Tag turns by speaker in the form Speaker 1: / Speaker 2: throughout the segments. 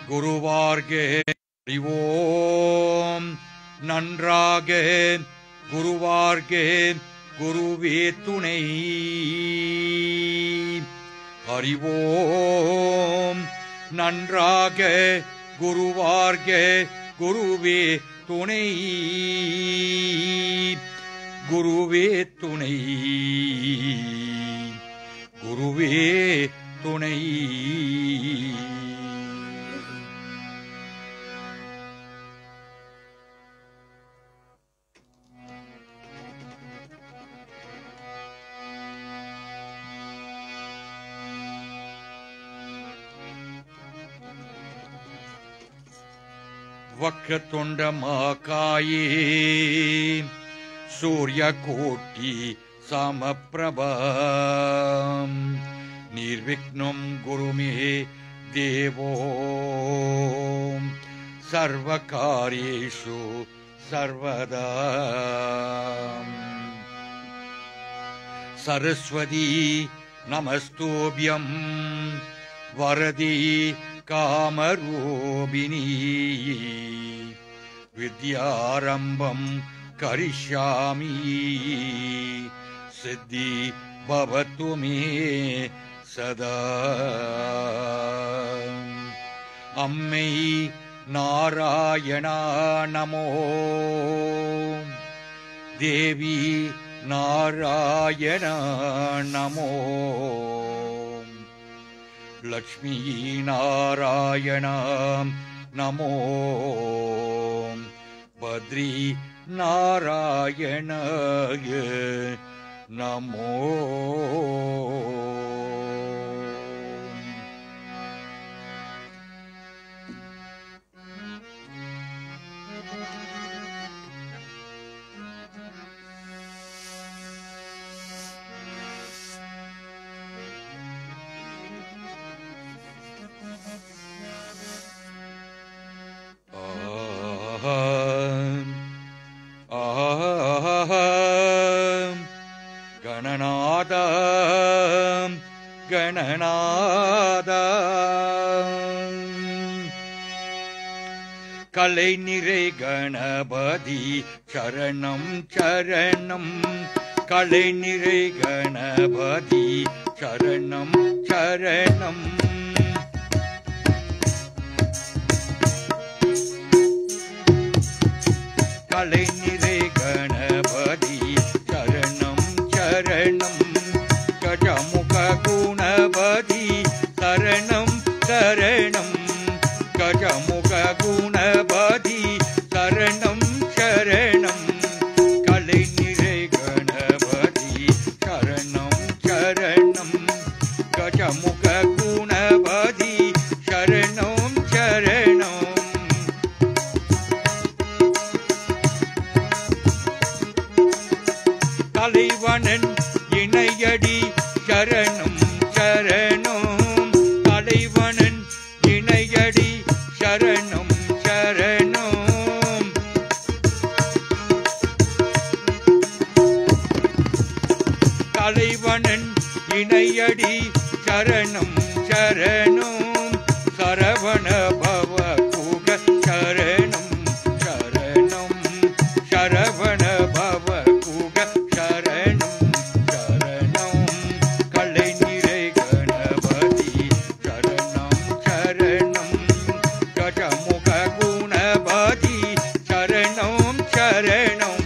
Speaker 1: குருவார்கே அறிவோம் நன்றாக குருவார்கே குருவே துணை அறிவோம் நன்றாக குருவார்கே குருவே துணை குருவே துணை குருவே துணை வக்ரதுண்ட மகாயே சூர்யகோட்டி சமப்பிரபம் நிர்விக்னம் குருமே தேவோ சர்வகாரியேஷு சர்வதா சரஸ்வதி நமஸ்தோபியம் வரதி காமரூபிணி வித்யாரம்பம் கரிஷ்யாமி சித்தி பவது மே சதா அம்மை நாராயணா நமோ தேவி நாராயணா நமோ லக்ஷ்மீ நாராயணா நமோ பத்ரி நாராயணாய நமோ கணநாத கணநாத கலை நிறை கணபதி சரணம் சரணம் கலை நிறை கணபதி சரணம் சரணம் கலை நிறை கணபதி சரணம் சரணம் கஜமுக குணபதி சரணம் சரணம் கஜமுக குணபதி சரணம் சரணம் கலை நிறை கணபதி சரணம் சரணம் கஜமுக குணபதி சரணம் சரணம் தலைவனன் இணையடி சரணம் சரணம் தலைவனன் இணையடி சரணம் சரணம் தலைவனன் இணையடி சரணம் சரணம் சரவண பவ குக சரணம் சரணம் சரவண பவ குக சரணம் சரணம் கலை நிறை கணபதி சரணம் சரணம் கஜமுக குணபதி சரணம் சரணம்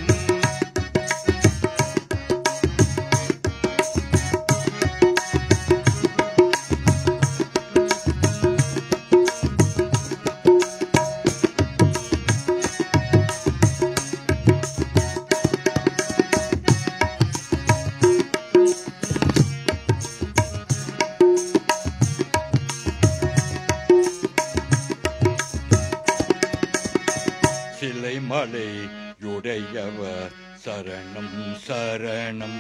Speaker 1: சிலைமலையுடையவ சரணம் சரணம்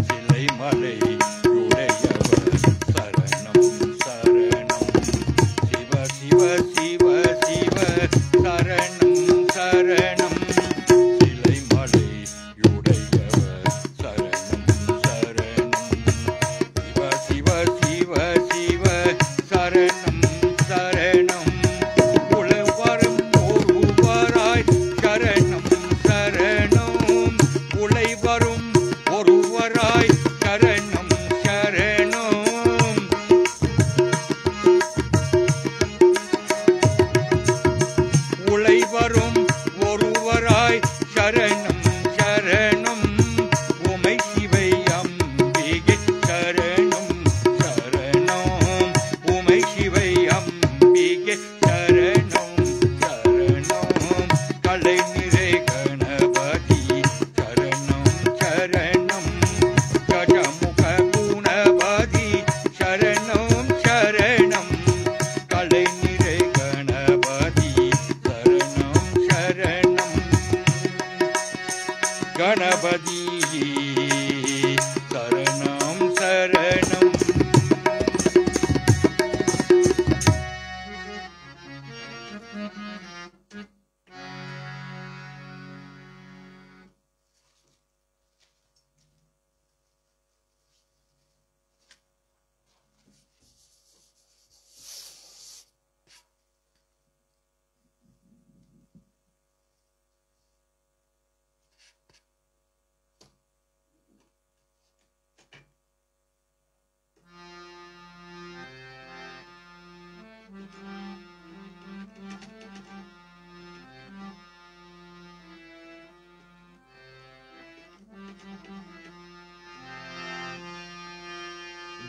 Speaker 1: சிலைமலையுடையவ சரணம் சரணம் சிவ சிவ சிவ சிவ சரணம் சரணம் சிலைமலையுடையவ சரணம் சரணம் சிவ சிவ சிவ சிவ சரணம் சரணம்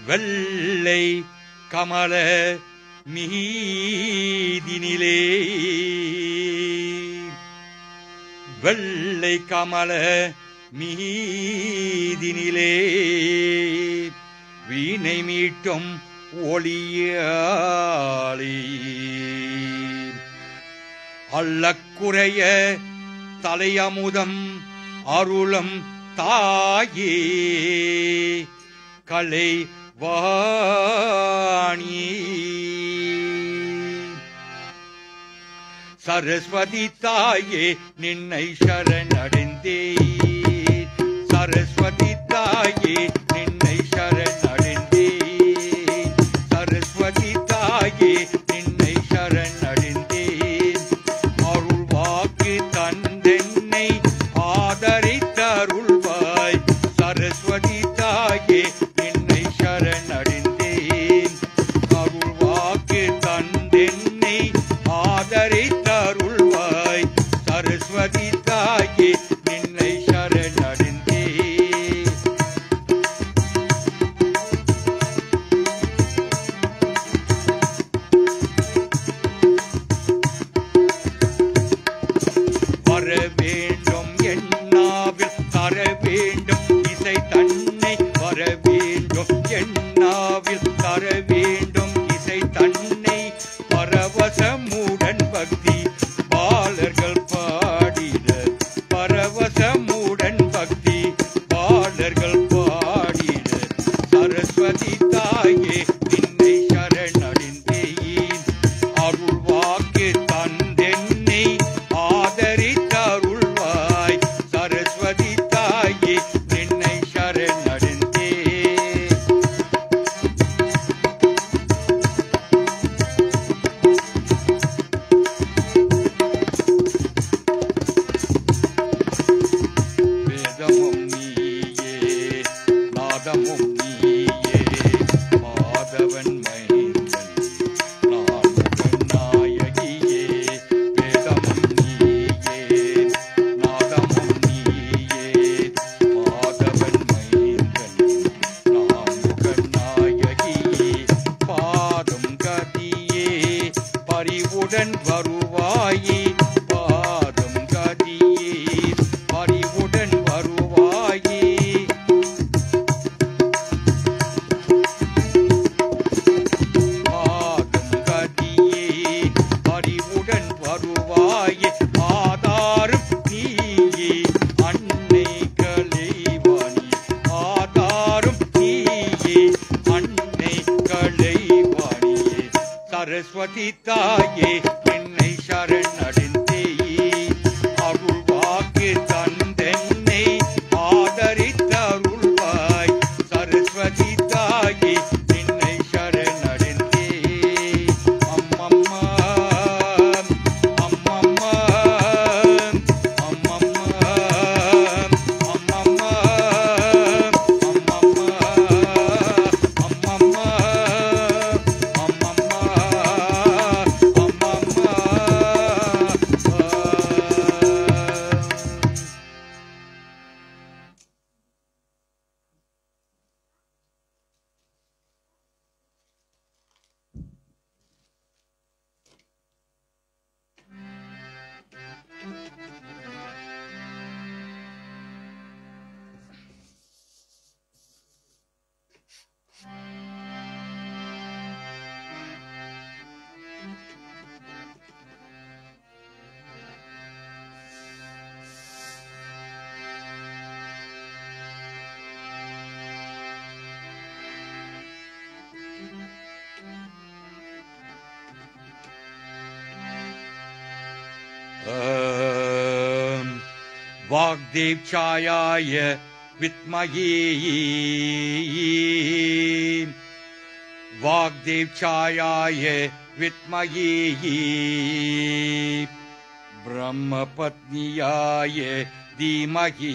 Speaker 1: வெள்ளை கமல மீதினிலே வெள்ளை கமல மீதினிலே வீணை மீட்டும் ஒளியாளி அள்ளக்குறைய தலையமுதம் அருளம் தாயே கலை வாணி சரஸ்வதி தாயே நின்னை சரணடைந்தேன் சரஸ்வதி தாயே நின்னை சரணடைந்தேன் சரஸ்வதி தாயே நின்னை சரணடைந்தேன் அருள் வாக்கு தந்தென்னை ஆதரித்தருள்வாய் சரஸ்வதி தாயே நின்னை சரணடைந்தேன் அருள் வாக்கு தந்தென்னை ஆதரித்தருள்வாய் சரஸ்வதி தாயே நின்னை சரணடைந்தேன் வர வேண்டும் என்னாவில் தர வேண்டும் இசை தன்னை வர வேண்டும் என்னாவில் தர வேண்டும் இசை தன்னை பரவசமுடன் பக்தி பாலர்கள் பாடிட பரவசமுடன் பக்தி பாலர்கள் பாடிட சரஸ்வதி தாயே நின்னை சரணடைந்தேன் அருள் வாக்கு தந்தென்னை ஆதரித்தருள்வாய் சரஸ்வதி தாயே நின்னை சரணடைந்தேன் வேதமும் நீயே நாதமும் நீயே மாதவன் மைந்தன் நான் நாயகியே வேதமும் நீயே நாதமும் நீயே மாதவன் மைந்தன் நான் நாயகியே பாதம் கதியே பரிவுடன் வருவாயே பாதம் கதியே பரிவுடன் வருவாயே பாதம் கதியே பரிவுடன் வருவாயே ஆதாரம் நீயே அன்னை கலைவாணி ஆதாரம் நீயே அன்னை கலைவாணியே சரஸ்வதி தாயே என்னை சரணடைந்தேன் அருள் வாக்கு தந்தென்னை ஆதரித்தருள்வாய் சரஸ்வதி தாயே என்னை சரணடைந்தேன் அம்மம்மா அம்மம்மா அம்மம்மா அம்மம்மா அம்மம்மா அம்மம்மா वाग्देवछायाय विद्महे वाग्देवछायाय विद्महे ब्रह्मपत्न्याय धीमहि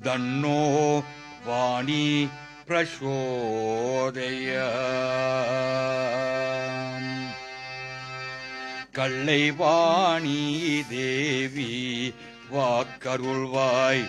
Speaker 1: तन्नो वाणी प्रचोदयात् கள்ளைவாணி தேவி வாக்கருள்வாய்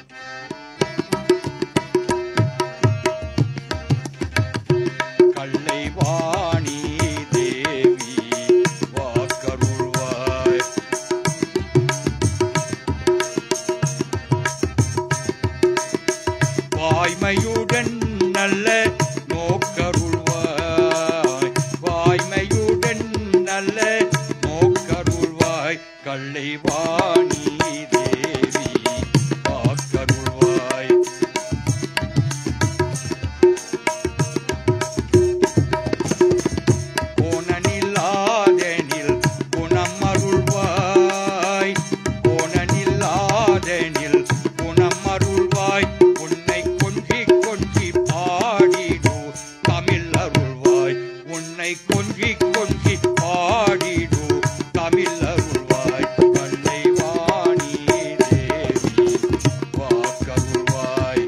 Speaker 1: கள்ளைவாணி தேவி வாக்கருள்வாய். கோணனில்லாதெனில் குணம் அருள்வாய். கோணனில்லாதெனில் குணம் அருள்வாய். உன்னை கொஞ்சி கொஞ்சி பாடிடு தமிழ் அருள்வாய். உன்னை கொஞ்சி கொஞ்சி பாடிடு தமிழ் அருள்வாய். கள்ளைவாணி தேவி வாக்கருள்வாய்.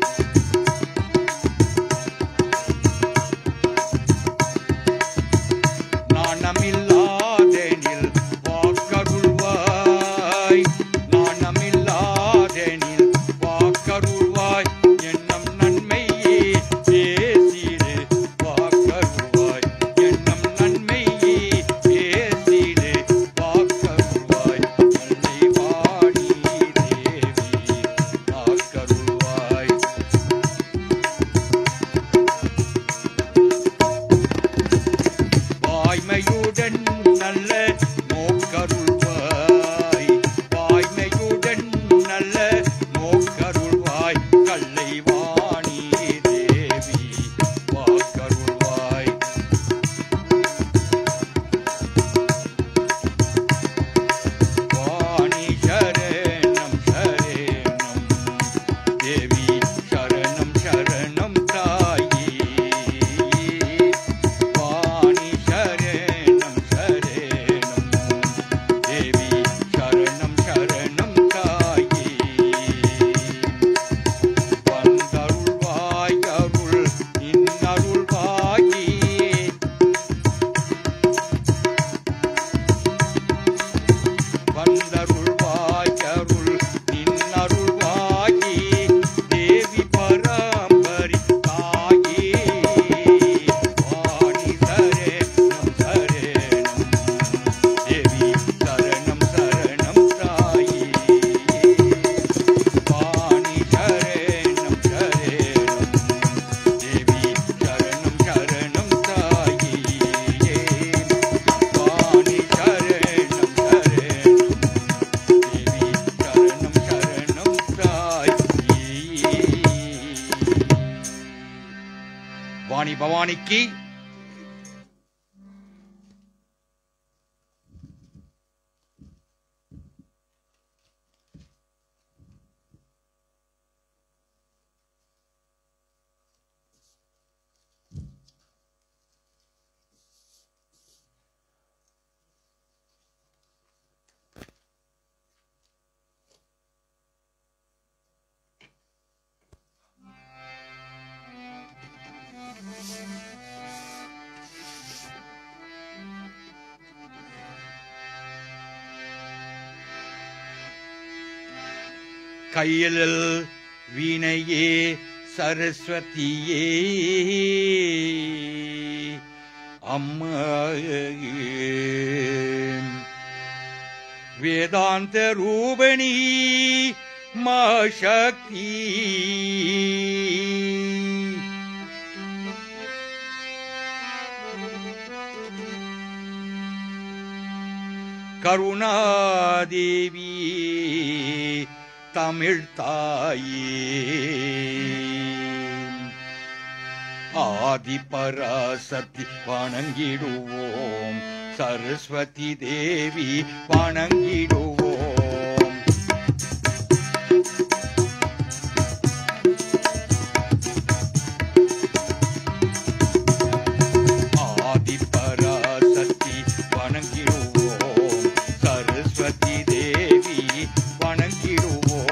Speaker 1: நாணமில்லாதெனில் வாக்கருள்வாய். நாணமில்லாதெனில் வாக்கருள்வாய். எண்ணம் நன்மையே பேசிடு வாக்கருள்வாய். எண்ணம் நன்மையே பேசிடு வாக்கருள்வாய். கள்ளைவாணி தேவி வாக்கருள்வாய். வாய்மையுடன் நல்ல நோக்கருள்வாய். வாய்மையுடன் நல்ல நோக்கருள்வாய். கள்ளைவாணி தேவி வாக்கருள்வாய். வாணி சரணம் சரணம் தேவி சரணம் சரணம் தாயே. வாணி சரணம் சரணம் தேவி சரணம் சரணம் தாயே. வந்தருள்வாய் அருள் இன்னருள்வாயே. வந்தருள்வாய் அருள் இன்னருள்வாயே. தேவி பராம்பரி தாயே. வாணி சரணம் சரணம் தேவி சரணம் சரணம் தாயே. வாணி சரணம் சரணம் தேவி சரணம் சரணம் தாயே. வாணி சரணம் சரணம் தேவி சரணம் சரணம் தாயே. வாணி பவானிக்கு கையில் வீணையே சரஸ்வதியே அம்மா. வேதாந்த ரூபணி மா சக்தி. கருணாதேவி தமிழ் தாயே. ஆதி பராசக்தி வணங்கிடுவோம். சரஸ்வதி தேவி வணங்கிடுவோம். ஆதி பராசக்தி வணங்கிடுவோம். சரஸ்வதி தேவி வணங்கிடுவோம்.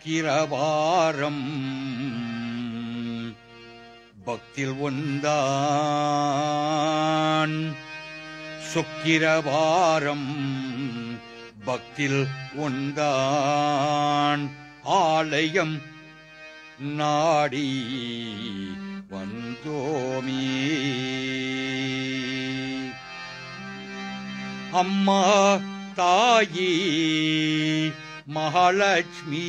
Speaker 1: சுக்கிரவாரம் பக்தில் உந்தான் சுக்கிரவாரம் பக்தில் உந்தான் ஆலயம் நாடி வந்தோமே அம்மா தாயி மகாலட்சுமி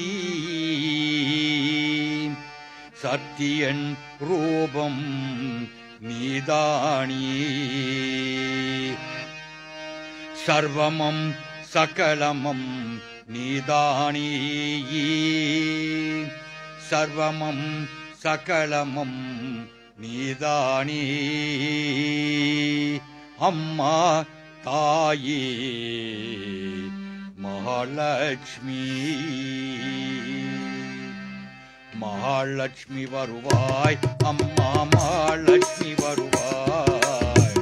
Speaker 1: சத்தியன் ரூபம் நீதானி சர்வமம் சகலமம் நீதானி சர்வமம் சகலமம் நீதானி அம்மா தாயே மகாலட்சுமி மகாலட்சுமி வருவாய் அம்மா மகாலட்சுமி வருவாய்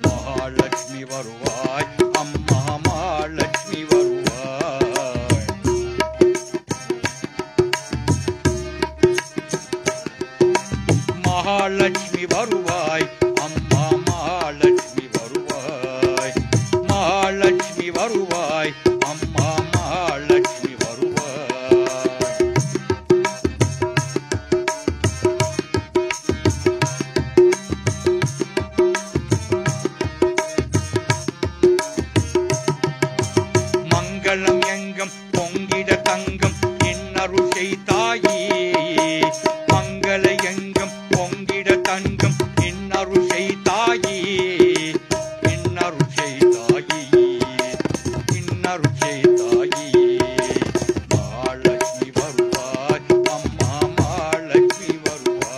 Speaker 1: மகாலட்சுமி வருவாய் அம்மா மகாலட்சுமி வருவாய் மகாலட்சுமி வருவாய் அம்மா மகாலட்சுமி வருவாய் மகாலட்சுமி வருவாய் அம்மா மகாலட்சுமி வருவாய் மங்களம் எங்கம் பொங்கிட தங்கம் இன்னருள் செய்தாயே மங்கள எங்கம் பொங்கிட தங்கம் இன்னருள் செய்தாயே இன்னருள் செய்தாயே இன்னருள் செய்தாயே மகாலட்சுமி வருவாய் அம்மா மகாலட்சுமி வருவாய்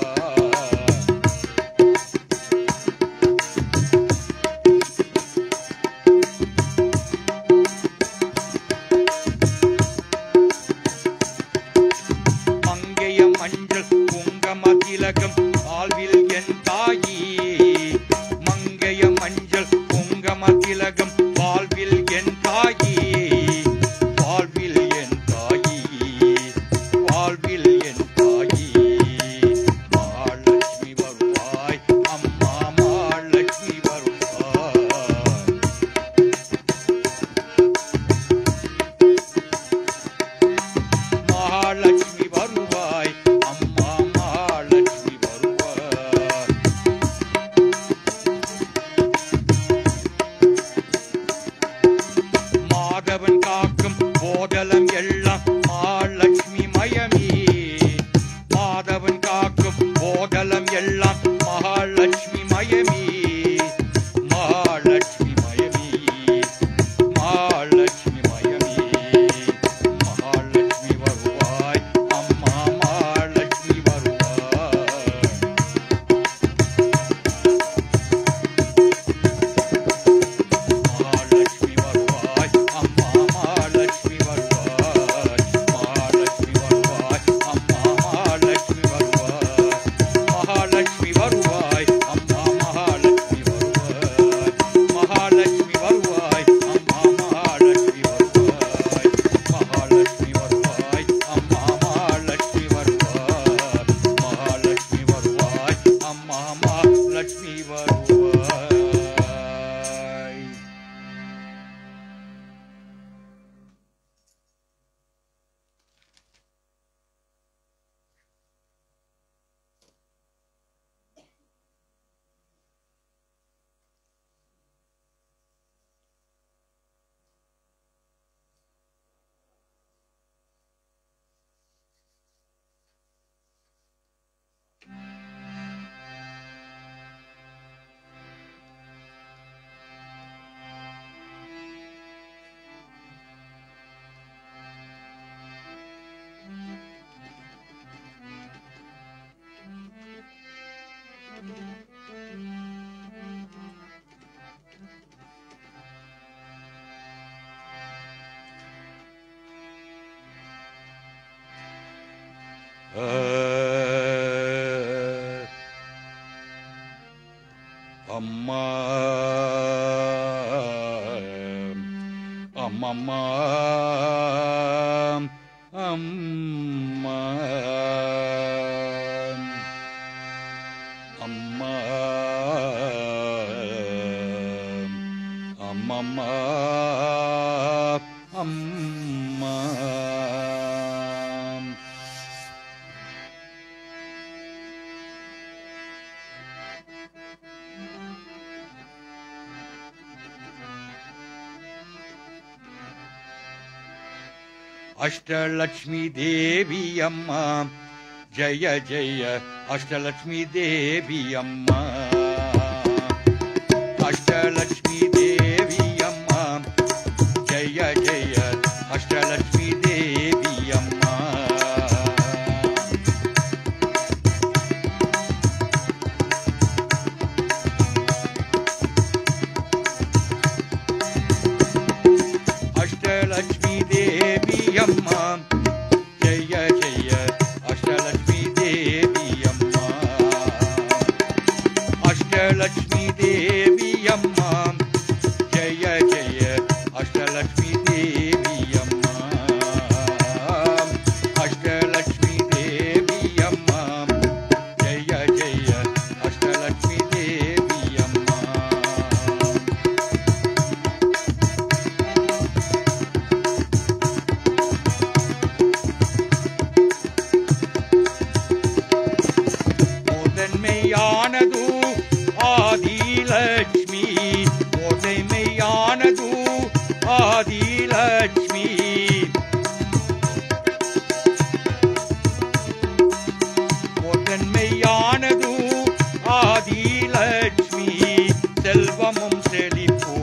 Speaker 1: மங்கைய மஞ்சள் குங்கம திலகம் வாழ்வில் என் தாயே மங்கைய மஞ்சள் குங்கம திலகம் வாழ்வில் என் தாயே வாழ்வில் என் தாயே வாழ்வில் என் தாயே மகாலட்சுமி வருவாய் அம்மா மகாலட்சுமி வருவாய் மகாலட்சுமி வருவாய் அம்மா மகாலட்சுமி வருவாய் மாதவன் காக்கும் போதலம் எல்லாம் மகாலட்சுமி மயமே மாதவன் காக்கும் போதலம் எல்லாம் மகாலட்சுமி மயமே மகாலட்சுமி மயமே மகாலட்சுமி மயமே மகாலட்சுமி வருவாய் அம்மா மகாலட்சுமி வருவாய் மகாலட்சுமி வருவாய் அம்மா மகாலட்சுமி வருவாய் மகாலட்சுமி வருவாய் அம்மா மகாலட்சுமி வருவாய் மகாலட்சுமி வருவாய் அம்மா மகாலட்சுமி வருவாய் மகாலட்சுமி வருவாய் அம்மா மகாலட்சுமி வருவாய் மகாலட்சுமி வருவாய் அம்மா மகாலட்சுமி வருவாய் மகாலட்சுமி வருவாய் அம்மா மகாலட்சுமி வருவாய் அம்மா அம்மம்மா அம்மா அம்மா அம்மம்மா அம்மா अष्टलक्ष्मी देवी अम्मा जय जय अष्टलक्ष्मी देवी अम्मा अष्टलक्ष्मी देवी अम्मा जय जय अष्टलक्ष्मी देवी अम्मा अष्टलक्ष्मी देवी अम्मा जय जय अष्टलक्ष्मी देवी अम्मा अष्टलक्ष्मी देवी अम्मा जय जय अष्टलक्ष्मी देवी अम्मा अष्टलक्ष्मी देवी अम्मा जय जय अष्टलक्ष्मी देवी अम्मा மெய்யானது ஆதிலட்சுமி ஓதை மெய்யானது ஆதிலட்சுமி ஓதன் மெய்யானது ஆதிலட்சுமி செல்வமும் செழிப்போ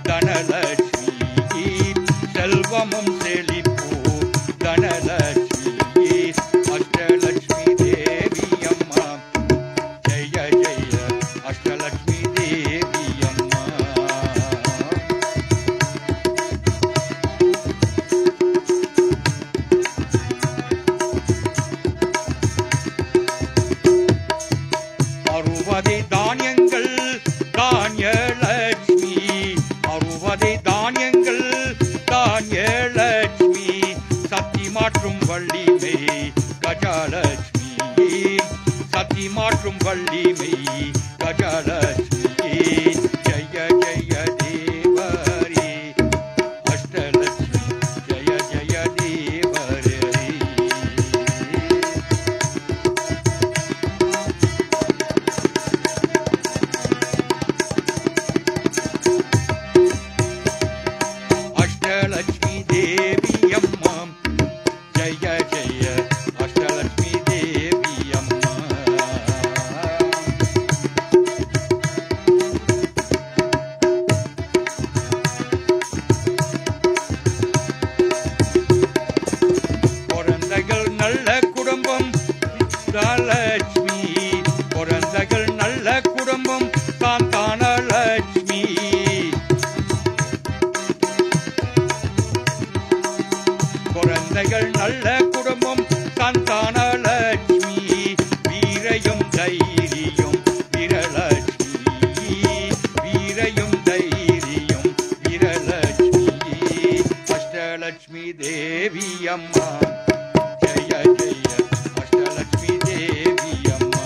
Speaker 1: தனலட்சுமி செல்வமும் செழிப்போ தனலட்சுமி அஷ்டலட்சுமி தேவி அம்மா जय जय अष्टलक्ष्मी देवी अम्मा अरुवदे धान्यங்கள் धान्यलक्ष्मी अरुवदे धान्यங்கள் धान्यलक्ष्मी சக்தி மாற்றும் வள்ளிமை கஜலட்சுமி சக்தி மாற்றும் வள்ளிமை கஜலட்சுமி ஜய ஜய தேவரே அஷ்டலட்சுமி ஜய ஜய தேவரே अष्टलक्ष्मी देवी अम्मा जय जय अष्टलक्ष्मी देवी अम्मा குழந்தைகள் நல்ல குடும்பம் லட்சுமி குழந்தைகள் நல்ல குடும்பம் தான் லட்சுமி குழந்தைகள் நல்ல குடும்பம் சந்தானலட்சுமி வீரையும் தைரியம் வீரலட்சுமி வீரையும் தைரியம் வீரலட்சுமி அஷ்டலட்சுமி தேவி அம்மா ஜய ஜய அஷ்டலட்சுமி தேவி அம்மா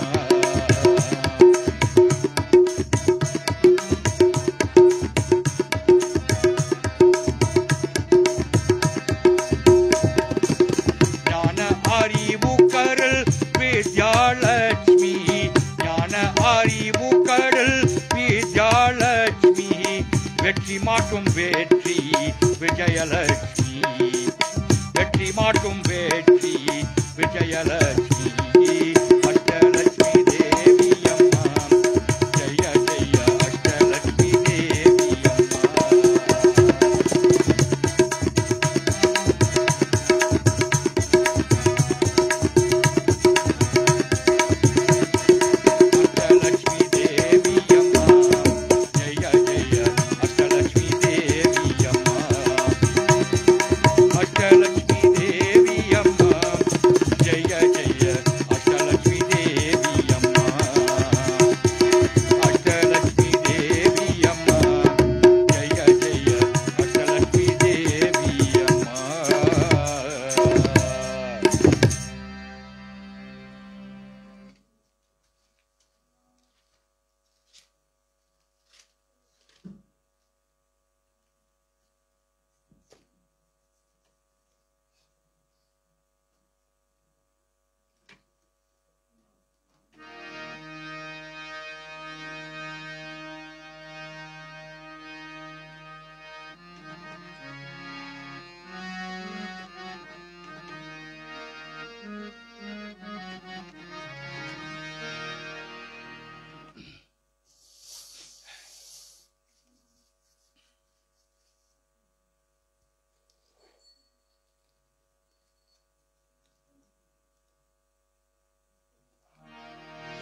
Speaker 1: அறிவுக்கடல் வித்யாலட்சுமி ஞான அறிவுக்கடல் வித்யாலட்சுமி வெற்றி மாட்டும் வெற்றி விஜயலட்சுமி வெற்றி மாட்டும் வெற்றி விஜயலட்சுமி அஷ்டலட்சுமி தேவி அம்மா ஜய ஜய அஷ்டலட்சுமி தேவி அம்மா अष्टलक्ष्मी देवी अम्मा जय जय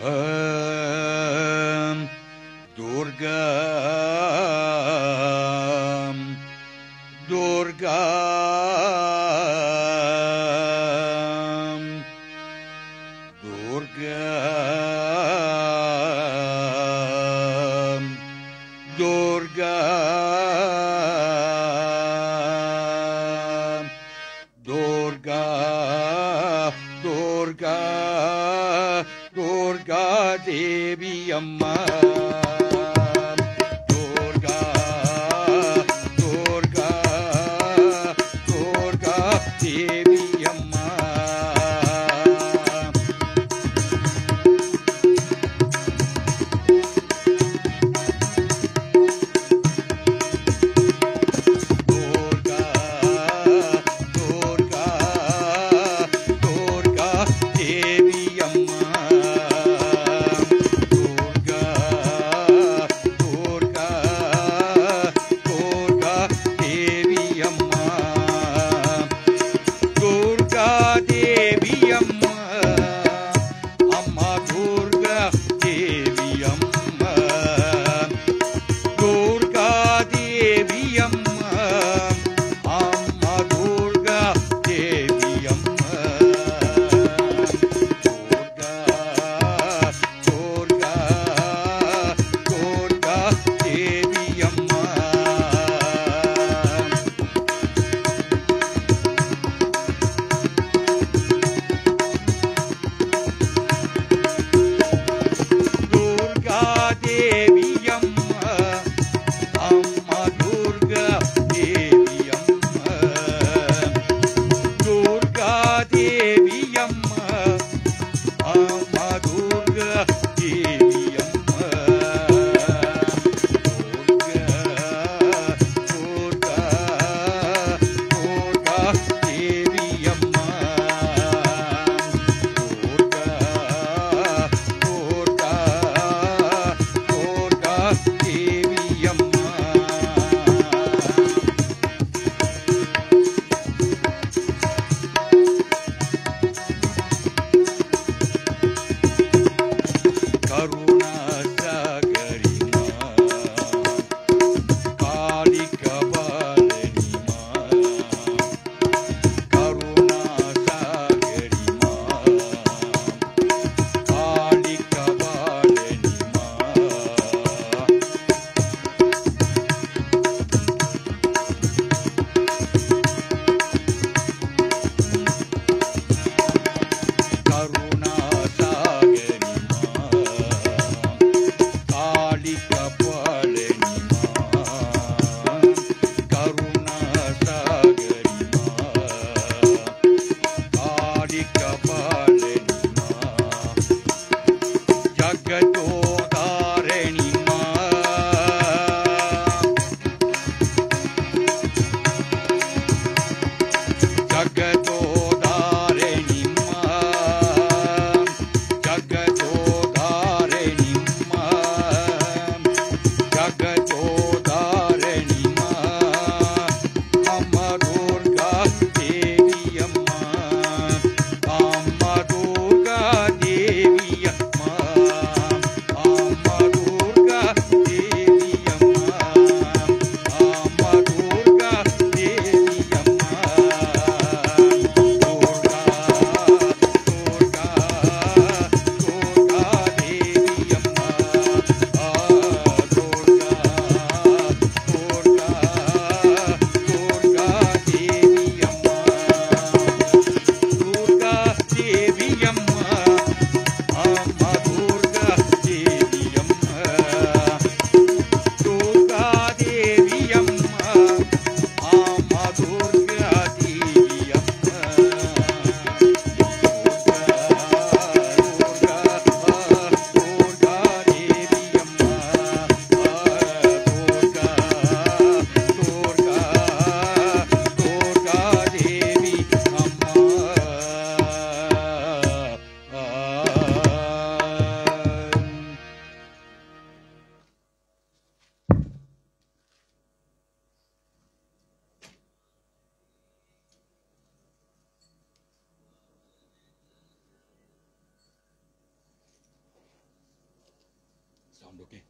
Speaker 1: Durga Durga Durga Durga Durga Durga Durga Devi Amma Durga Durga Durga Devi Amma Durga Durga Durga Devi Amma Durga sound, okay?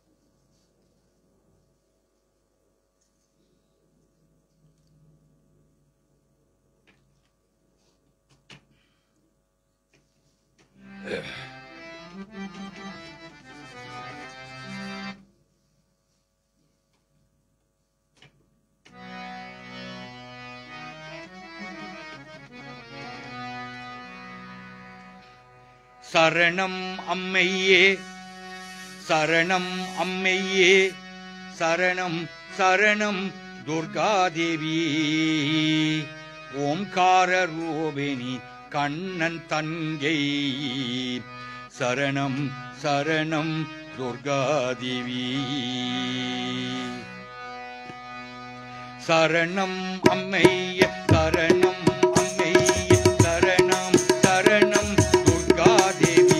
Speaker 1: சரணம் அம்மையே சரணம் அம்மையே சரணம் சரணம் துர்காதேவி ஓம்கார ரூபிணி கண்ணன் தங்கை சரணம் சரணம் துர்காதேவி சரணம் அம்மையே சரணம் அம்மையே சரணம் சரணம் துர்காதேவி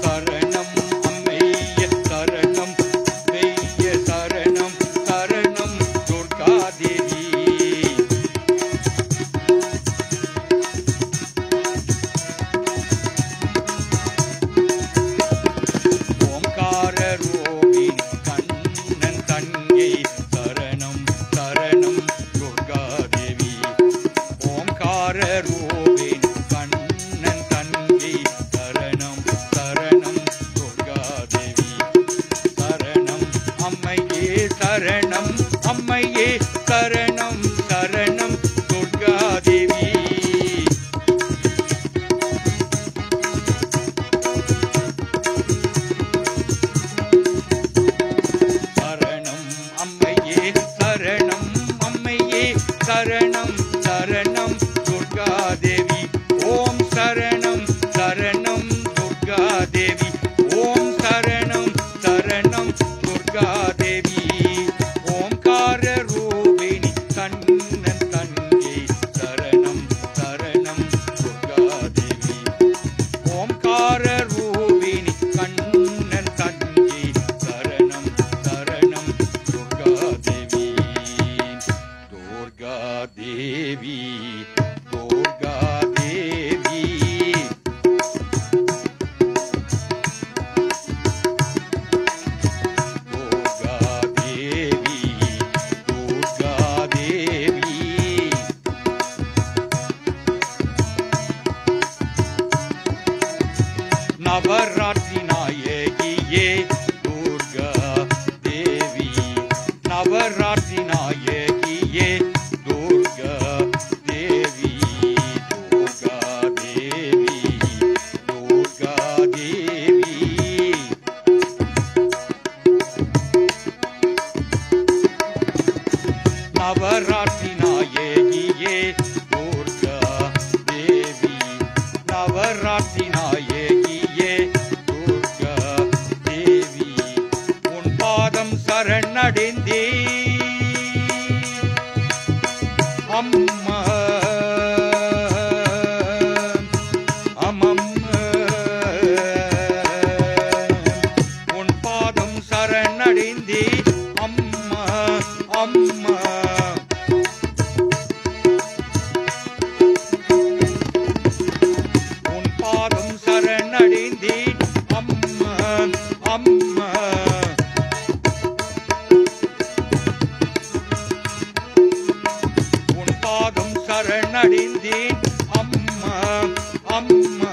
Speaker 1: சரணம் அம்மையே சரணம் மெய்ய சரணம் சரணம் துர்காதேவி ஓம்கார ரூபிணி கண்ணன் தங்கை சரணம் சரணம் துர்காதேவி ஓம்கார ரூபிணி கண்ணன் தங்கை சரணம் சரணம் துர்காதேவி சரணம் அம்மையே சரணம் அம்மையே சரணம் சரணம் துர்காதேவி சரணம் அம்மையே சரணம் அம்மையே சரணம் சரணம் துர்காதேவி ஓம் சரணம் சரணம் துர்காதேவி ஓம் சரணம் சரணம் துர்காதேவி ஓம்கார ரூபிணி கண்ணன் தங்கை சரணம் சரணம் துர்காதேவி ஓம்கார ரூபிணி கண்ணன் தங்கை சரணம் சரணம் துர்காதேவி துர்காதேவி துர்காதேவி துர்காதேவி துர்காதேவி நவராத்திரி நாயகியே துர்கா தேவி நவராத்திரி நாயகியே துர்கா தேவி துர்கா தேவி துர்கா தேவி நவராத்திரி நாயகியே துர்கா தேவி நவராத்திரி நாயகியே துர்கா தேவி உன் பாதம் சரணடைந்தே அம்மா அம்மம்மா உன் பாதம் சரணடைந்தே அம்மா அம்மா உன் பாதம் சரணடைந்தேன் அம்மா அம்மா உன் பாதம் சரணடைந்தேன் அம்மா அம்மா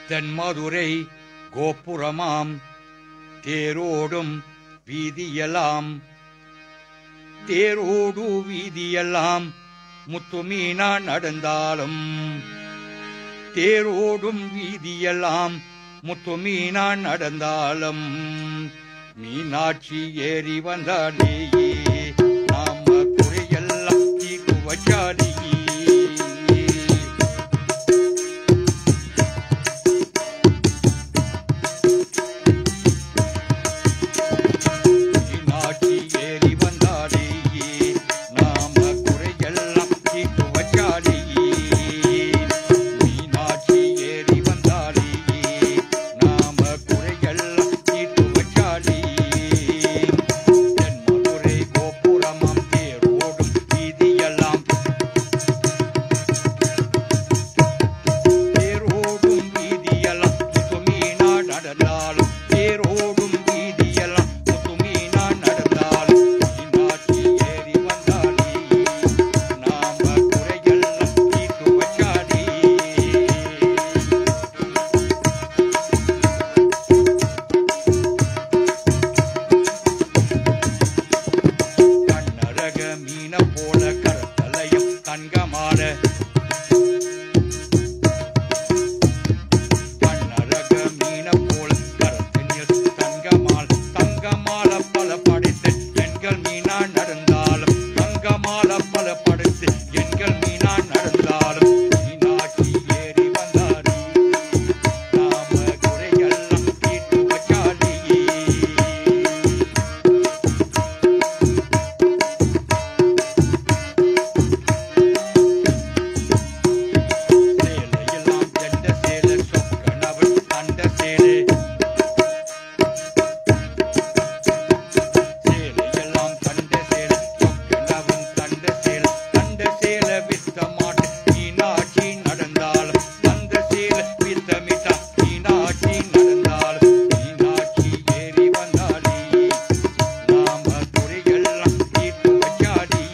Speaker 1: தென்மதுரை கோபுரமாம் தேரோடும் வீதியெல்லாம் தேரோடு வீதியெல்லாம் முத்துமீனா நடந்தாலும் தேரோடும் வீதியெல்லாம் முத்துமீனா நடந்தாலும் மீனாட்சி ஏறி வந்தாடி நாம குறையெல்லாம் தீர்த்து வச்சாடி மீனாட்சி ஏறி வந்தாடி நாம குறையெல்லாம் தீர்த்து வச்சாடி மீனாட்சி ஏறி வந்தாடி நாம குறையெல்லாம் தீர்த்து வச்சாடி தென்மதுரை கோபுரமாம் தேரோடும் வீதியெல்லாம் தேரோடும் வீதியெல்லாம் முத்துமீனா நடந்தாலும் தேரோடும் வீதியெல்லாம் முத்துமீனா நடந்தாலும் மீனாட்சி ஏறி வந்தாடி நாம குறையெல்லாம் தீர்த்து வச்சாடி கண்ணழக மீன போல கரத்தலையும் தங்கமால கண்ணழக மீன போல கரத்தனில் தங்கமால் தங்கமால பல படைத்து எண்கள் மீனா நடந்தாலும் தங்கமால பல படைத்து எண்கள் மீனா நடந்தாலும் மீனாட்சி ஏறி வந்தாடி நாம குறையெல்லாம் தீர்த்து வச்சாடி சேலையெல்லாம் ஜெண்ட சேலை சொக்கனவள் தண்ட சேலை சேலையெல்லாம் தண்ட சேலை சொக்கனவன் தண்ட சேலை வித்த மாட்டு மீனாட்சி நடந்தாலும் தந்த சேலை வித்தமிட்டா மீனாட்சி நடந்தாலும் மீனாட்சி ஏறி வந்தாடி நாம குறையெல்லாம் தீர்த்து வச்சாடி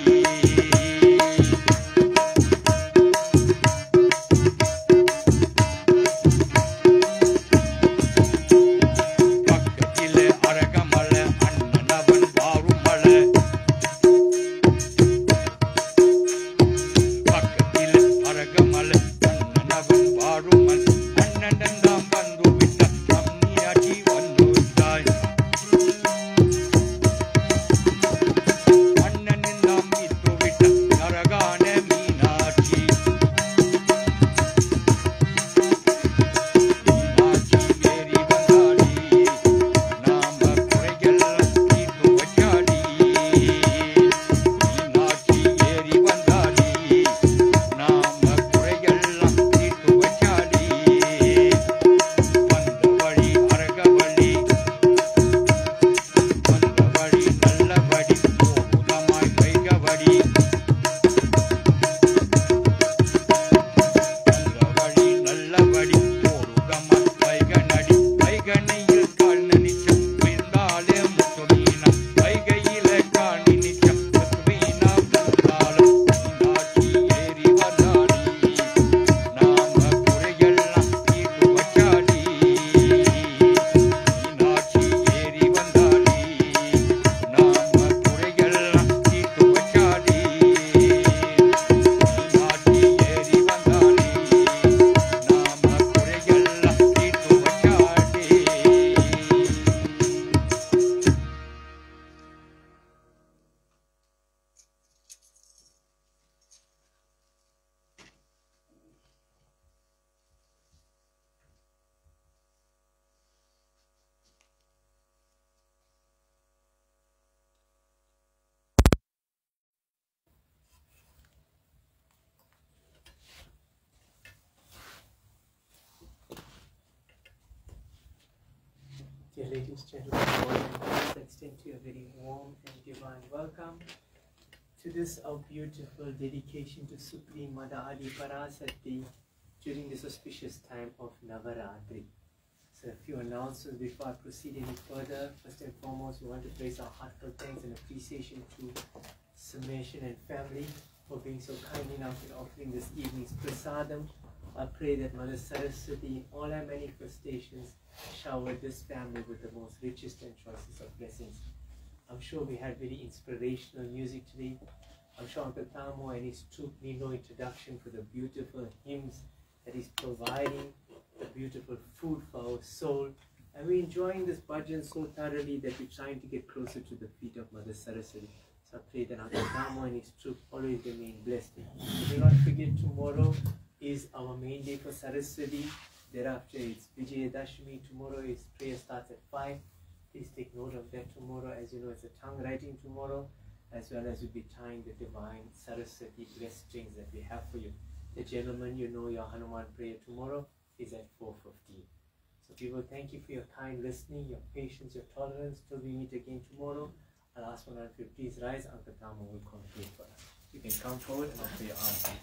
Speaker 1: பக்கத்திலே அரகமலை அண்ணனவன் வாருமலை பக்கத்திலே அரகமலை அண்ணனவன் வாருமல் அண்ணனெல்லாம் வந்து விட்டாய் அம்மியாட்சி வந்து விட்டாய் அண்ணனெல்லாம் விட்டு விட்டாய் நரகான மீனாட்சி மீனாட்சி ஏறி வந்தாடி நாம குறையெல்லாம் தீர்த்து வச்சாடி மீனாட்சி ஏறி வந்தாடி நாம குறையெல்லாம் தீர்த்து வச்சாடி வந்த வழி அரக வழி வந்த வழி நல்ல வழி போகுதமாய் வைக வழி வந்த வழி நல்ல வழி போகுதமாய் வைக நடி வைகனையில் கால் நினைச்சம் விழுந்தாலே முத்துமீனா வைகையில கால் நினைச்சம் முத்துமீனா விழுந்தாலும் மீனாட்சி ஏறி வந்தாடி நாம குறையெல்லாம் தீர்த்து வச்சாடி மீனாட்சி ஏறி வந்தாடி நாம குறையெல்லாம் தீர்த்து வச்சாடி மீனாட்சி ஏறி வந்தாடி நாம குறையெல்லாம் தீர்த்து வச்சாடி
Speaker 2: Dear ladies, gentlemen, boys and girls, I extend to you a very warm and divine welcome to this our beautiful dedication to Supreme Mother Adi Parasati during this auspicious time of Navaratri. So a few announcements before I proceed any further. First and foremost, we want to place our heartfelt thanks and appreciation to Summation and family for being so kind enough in offering this evening's prasadam I pray that Mother Saraswati, in all her manifestations, showered this family with the most richest and choicest of blessings. I'm sure we had very inspirational music today. I'm sure Uncle Tamo and his troop need no introduction for the beautiful hymns that he's providing, the beautiful food for our soul. And we're enjoying this bhajan so thoroughly that we're trying to get closer to the feet of Mother Saraswati. So I pray that Uncle Tamo and his troop always remain blessed. Do not forget, tomorrow is our main day for Saraswati. Thereafter it's Vijayadashmi. Tomorrow is prayer starts at 5. Please take note of that tomorrow. As you know, it's a tongue writing tomorrow, as well as we'll be tying the divine Saraswati blessed strings that we have for you. The gentlemen, you know, your Hanuman prayer tomorrow is at 4:15. So people, thank you for your kind listening, your patience, your tolerance. Till we meet again tomorrow, I'll ask one of you, please rise. Uncle Tamo will conclude for us. You can come forward and offer your answer.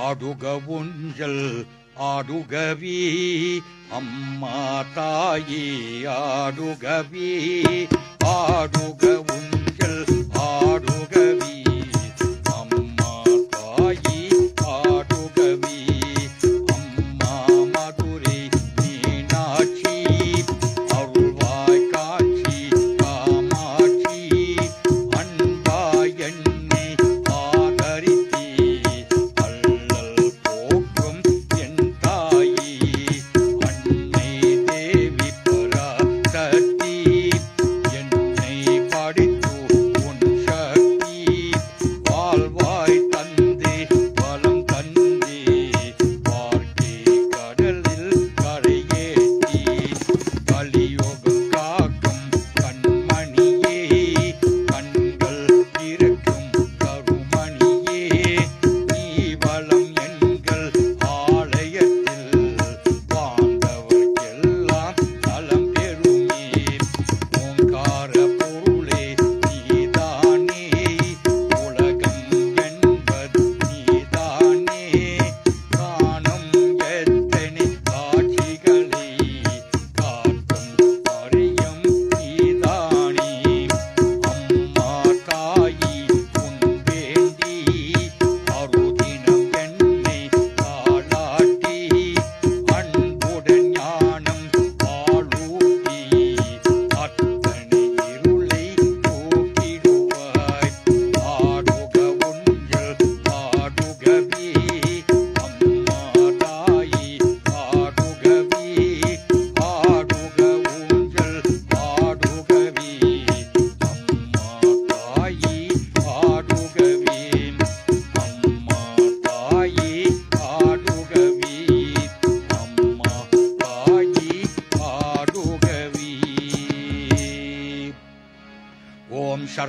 Speaker 1: ஆடுக ஊஞ்சல் ஆடுகவே அம்மா தாயே ஆடுகவே ஆடுக ஊஞ்சல் ஆடுகவே அம்மா தாயே ஆடுகவே அம்மா மதுரை மீனாட்சி அருள்வாய் காட்சி காமாட்சி அன்பாய் என்னை ஆதரித்தே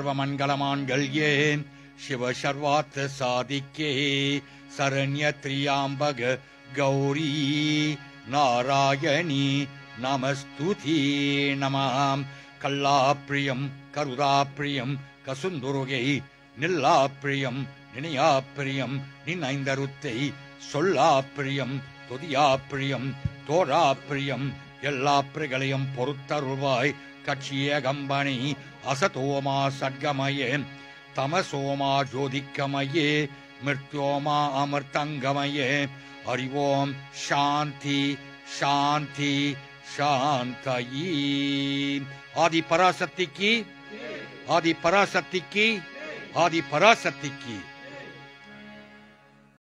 Speaker 1: सर्वमंगलमांगल्ये शिव सर्वार्थ साधिके शरण्य त्र्यंबक गौरी नारायणी नमस्तुते नमः कल्लाप्रियं करुदाप्रियं कसुन्दुरुगै निल्लाप्रियं निनयाप्रियं निनैन्दरुत्ते சொல்லாப்பிரியம் தொதியாப்பிரியம் தோராப்பிரியம் எல்லா பிரிகளையும் பொறுத்தருள்வாய் கட்சிய கம்பனி அசதோமா சட்கமயே தமசோமா ஜோதிக்கமயே மிருத்யோமா அமிர்தங்கமயே ஹரிவோம் சாந்தி சாந்தி சாந்தயி ஆதி பராசக்திக்கு ஆதி பராசக்திக்கு ஆதி பராசக்திக்கு